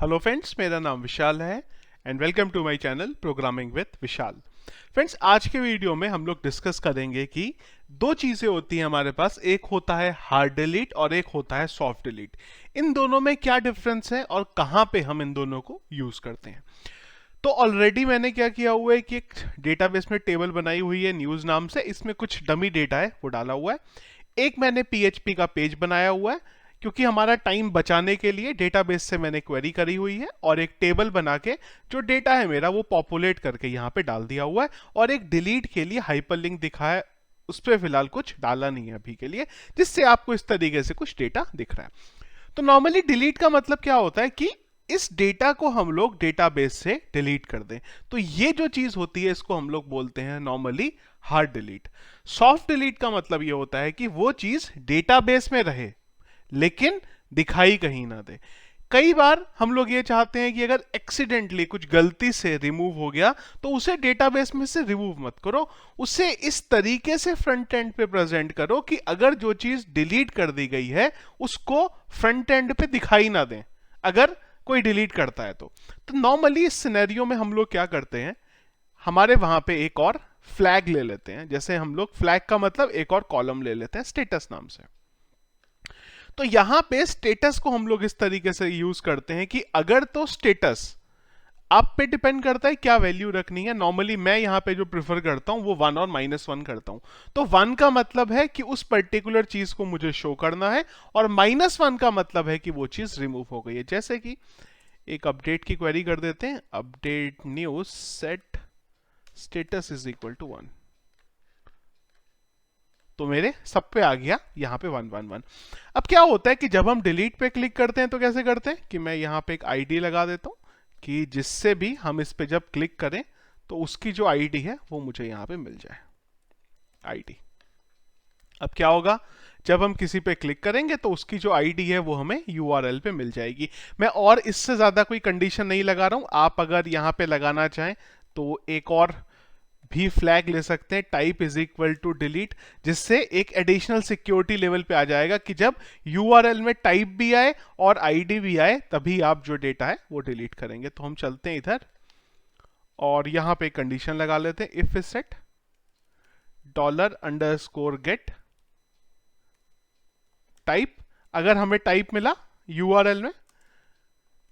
Hello friends, मेरा नाम विशाल है and welcome to my channel programming with Vishal. Friends, आज के वीडियो में हम लोग डिस्कस करेंगे कि दो चीजें होती हैं हमारे पास। एक होता है हार्ड डिलीट और एक होता है सॉफ्ट डिलीट। इन दोनों में क्या डिफरेंस है और कहाँ पे हम इन दोनों को यूज करते हैं। तो ऑलरेडी मैंने क्या किया हुआ है कि एक डेटाबेस में टेबल बनाई हुई है न्यूज नाम से। इसमें कुछ डमी डेटा है वो डाला हुआ है। एक मैंने पीएचपी का पेज बनाया हुआ है क्योंकि हमारा टाइम बचाने के लिए डेटाबेस से मैंने क्वेरी करी हुई है, और एक टेबल बना के जो डेटा है मेरा वो पॉपुलेट करके यहाँ पे डाल दिया हुआ है, और एक डिलीट के लिए हाइपरलिंक दिखा है। उस पर फिलहाल कुछ डाला नहीं है अभी के लिए, जिससे आपको इस तरीके से कुछ डेटा दिख रहा है। तो नॉर्मली डिलीट का मतलब क्या होता है कि इस डेटा को हम लोग डेटाबेस से डिलीट कर दें। तो ये जो चीज होती है इसको हम लोग बोलते हैं normally hard delete. Soft delete का मतलब ये होता है कि वो चीज डेटाबेस में रहे लेकिन दिखाई कहीं ना दे। कई बार हम लोग ये चाहते हैं कि अगर एक्सीडेंटली कुछ गलती से रिमूव हो गया तो उसे डेटाबेस में से रिमूव मत करो, उसे इस तरीके से फ्रंट एंड पे प्रेजेंट करो कि अगर जो चीज डिलीट कर दी गई है उसको फ्रंट एंड पे दिखाई ना दें अगर कोई डिलीट करता है तो नॉर्मली इस सिनेरियो में हम लोग क्या करते हैं, हमारे वहां पे एक और फ्लैग ले लेते हैं। जैसे हम लोग फ्लैग का मतलब एक और कॉलम ले लेते हैं स्टेटस नाम से। तो यहां पे स्टेटस को हम लोग इस तरीके से यूज करते हैं कि अगर तो स्टेटस आप पे डिपेंड करता है क्या वैल्यू रखनी है। नॉर्मली मैं यहां पे जो प्रिफर करता हूं वो 1 और -1 करता हूं। तो 1 का मतलब है कि उस पर्टिकुलर चीज को मुझे शो करना है, और -1 का मतलब है कि वो चीज रिमूव हो गई है। जैसे कि एक अपडेट की क्वेरी कर देते हैं, update news set status is equal to 1। तो मेरे सब पे आ गया यहाँ पे 111। अब क्या होता है कि जब हम डिलीट पे क्लिक करते हैं तो कैसे करते हैं कि मैं यहाँ पे एक आईडी लगा देता हूँ कि जिससे भी हम इस पे जब क्लिक करें तो उसकी जो आईडी है वो मुझे यहाँ पे मिल जाए, आईडी। अब क्या होगा, जब हम किसी पे क्लिक करेंगे तो उसकी जो आईडी है वो हमें यूआरएल पे मिल जाएगी। मैं और इससे ज्यादा कोई कंडीशन नहीं लगा रहा हूं। आप अगर यहाँ पे लगाना चाहें तो एक और भी फ्लैग ले सकते हैं, type is equal to delete, जिससे एक एडिशनल सिक्योरिटी लेवल पे आ जाएगा कि जब यूआरएल में टाइप भी आए और आईडी भी आए तभी आप जो डेटा है वो डिलीट करेंगे। तो हम चलते हैं इधर और यहां पे कंडीशन लगा लेते हैं, if is set $_get type. अगर हमें टाइप मिला यूआरएल में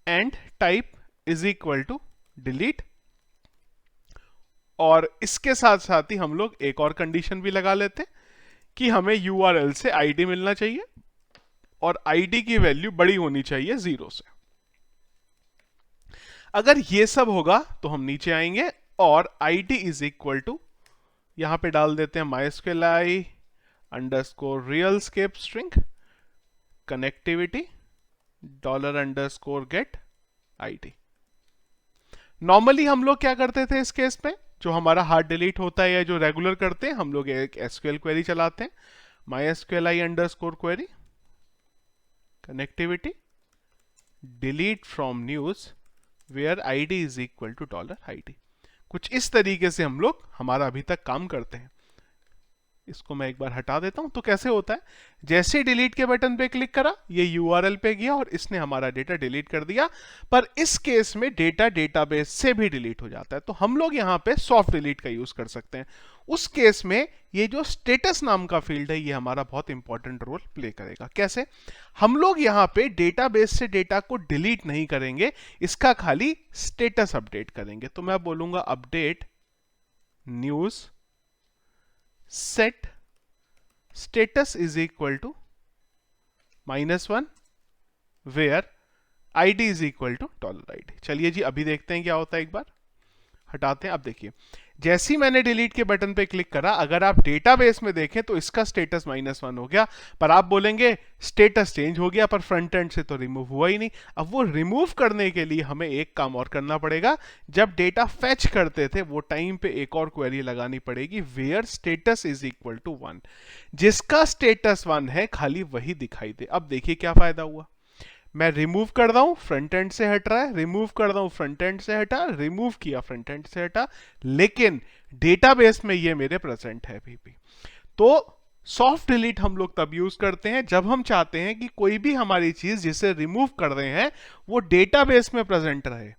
and type is equal to delete, और इसके साथ साथ ही हम लोग एक और कंडीशन भी लगा लेते हैं कि हमें यूआरएल से आईडी मिलना चाहिए और आईडी की वैल्यू बड़ी होनी चाहिए 0 से। अगर ये सब होगा तो हम नीचे आएंगे और आईडी इज इक्वल टू यहां पे डाल देते हैं mysqli underscore real escape string connectivity $_get id। Normally हम लोग क्या करते थे इस केस में, जो हमारा हार्ड डिलीट होता है या जो रेगुलर करते हैं, हम लोग एक एसक्यूएल क्वेरी चलाते हैं, mysqli underscore query connectivity delete from news where ID is equal to $id। कुछ इस तरीके से हम लोग हमारा अभी तक काम करते हैं। इसको मैं एक बार हटा देता हूं। तो कैसे होता है, जैसे डिलीट के बटन पे क्लिक करा ये यूआरएल पे गया और इसने हमारा डेटा डिलीट कर दिया। पर इस केस में डेटा डेटाबेस से भी डिलीट हो जाता है, तो हम लोग यहां पे सॉफ्ट डिलीट का यूज कर सकते हैं। उस केस में ये जो स्टेटस नाम का फील्ड है ये हमारा बहुत इंपॉर्टेंट रोल प्ले करेगा। कैसे, हम लोग यहां पे डेटाबेस से डेटा को डिलीट नहीं करेंगे, इसका खाली स्टेटस अपडेट करेंगे। तो मैं बोलूंगा update news set status is equal to -1 where id is equal to $id। चलिए जी अभी देखते हैं क्या होता है, एक बार हटाते हैं। अब देखिए जैसे ही मैंने डिलीट के बटन पे क्लिक करा, अगर आप डेटाबेस में देखें तो इसका स्टेटस -1 हो गया, पर आप बोलेंगे स्टेटस चेंज हो गया पर फ्रंट एंड से तो रिमूव हुआ ही नहीं। अब वो रिमूव करने के लिए हमें एक काम और करना पड़ेगा। जब डेटा फेच करते थे वो टाइम पे एक और क्वेरी लगानी पड़ेगी, where status is equal to 1। जिसका स्टेटस 1 है खाली वही दिखाई दे। अब देखिए क्या फायदा हुआ, मैं रिमूव कर रहा हूं फ्रंट एंड से हट रहा है, रिमूव कर रहा हूं फ्रंट एंड से हटा, रिमूव किया फ्रंट एंड से हटा, लेकिन डेटाबेस में ये मेरे प्रेजेंट है अभी भी। तो सॉफ्ट डिलीट हम लोग तब यूज करते हैं जब हम चाहते हैं कि कोई भी हमारी चीज जिसे रिमूव कर रहे हैं वो डेटाबेस में प्रेजेंट रहे।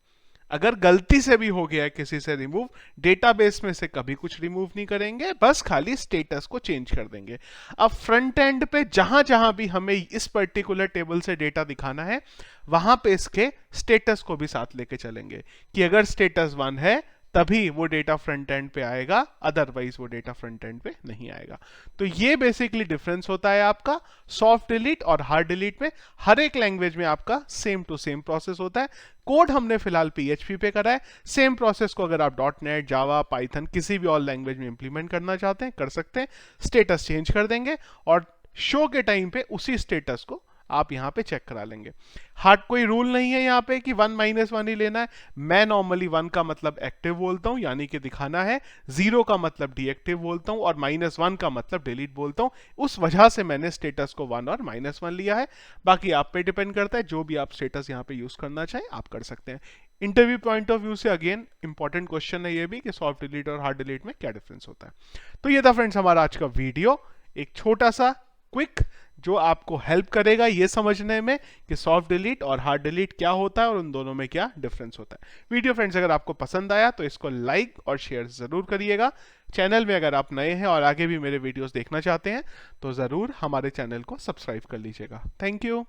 अगर गलती से भी हो गया है किसी से रिमूव, डेटाबेस में से कभी कुछ रिमूव नहीं करेंगे, बस खाली स्टेटस को चेंज कर देंगे। अब फ्रंट एंड पे जहां जहां भी हमें इस पर्टिकुलर टेबल से डेटा दिखाना है वहां पे इसके स्टेटस को भी साथ लेके चलेंगे कि अगर स्टेटस 1 है तभी वो डेटा फ्रंट एंड पे आएगा, अदरवाइज वो डेटा फ्रंट एंड पे नहीं आएगा। तो ये बेसिकली डिफरेंस होता है आपका सॉफ्ट डिलीट और हार्ड डिलीट में। हर एक लैंग्वेज में आपका सेम टू सेम प्रोसेस होता है। कोड हमने फिलहाल PHP पे करा है। सेम प्रोसेस को अगर आप .NET, जावा, पाइथन किसी भी और लैंग्वेज में इंप्लीमेंट करना चाहते हैं कर सकते हैं। स्टेटस चेंज कर देंगे और शो के टाइम पे उसी स्टेटस को आप यहाँ पे चेक करा लेंगे। हार्ड कोई रूल नहीं है यहाँ पे कि 1 - 1 ही लेना है। मैं नॉर्मली 1 का मतलब एक्टिव बोलता हूँ यानी कि दिखाना है, 0 का मतलब डीएक्टिव बोलता हूँ और -1 का मतलब डिलीट बोलता हूँ। उस वजह से मैंने स्टेटस को 1 और -1 लिया है। बाकी आप पे डिपेंड करता है, जो भी आप स्टेटस यहाँ पे यूज करना चाहें आप कर सकते हैं। इंटरव्यू पॉइंट ऑफ व्यू से अगेन इंपॉर्टेंट क्वेश्चन है ये भी कि सॉफ्ट डिलीट और हार्ड डिलीट में क्या डिफरेंस होता है। तो ये था फ्रेंड्स हमारा आज का वीडियो, एक छोटा सा क्विक जो आपको हेल्प करेगा ये समझने में कि सॉफ्ट डिलीट और हार्ड डिलीट क्या होता है और उन दोनों में क्या डिफरेंस होता है। वीडियो फ्रेंड्स अगर आपको पसंद आया तो इसको लाइक और शेयर जरूर करिएगा। चैनल में अगर आप नए हैं और आगे भी मेरे वीडियोस देखना चाहते हैं तो जरूर हमारे चैनल को सब्सक्राइब कर लीजिएगा। Thank you.